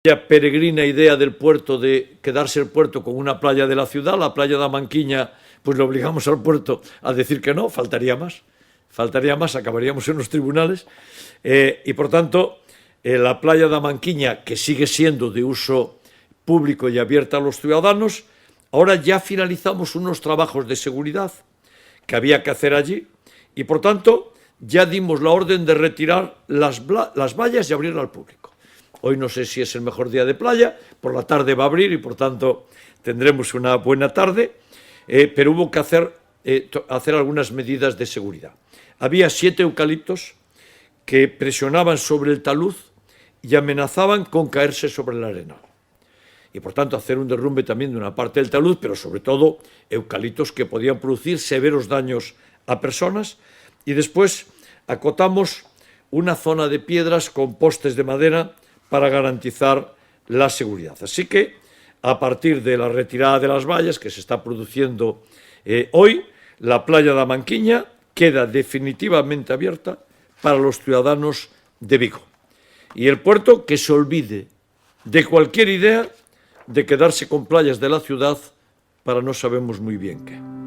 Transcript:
La peregrina idea del puerto de quedarse el puerto con una playa de la ciudad, la playa de Manquiña, pues le obligamos al puerto a decir que no, faltaría más, acabaríamos en los tribunales. Y por tanto, la playa de Manquiña, que sigue siendo de uso público y abierta a los ciudadanos, ahora ya finalizamos unos trabajos de seguridad que había que hacer allí y por tanto ya dimos la orden de retirar las vallas y abrirla al público. Hoy no sé si es el mejor día de playa, por la tarde va a abrir y por tanto tendremos una buena tarde, pero hubo que hacer algunas medidas de seguridad. Había 7 eucaliptos que presionaban sobre el talud y amenazaban con caerse sobre la arena. Y por tanto hacer un derrumbe también de una parte del talud, pero sobre todo eucaliptos que podían producir severos daños a personas. Y después acotamos una zona de piedras con postes de madera para garantizar la seguridad. Así que, a partir de la retirada de las vallas que se está produciendo hoy, la playa de Manquiña queda definitivamente abierta para los ciudadanos de Vigo. Y el puerto que se olvide de cualquier idea de quedarse con playas de la ciudad para no sabemos muy bien qué.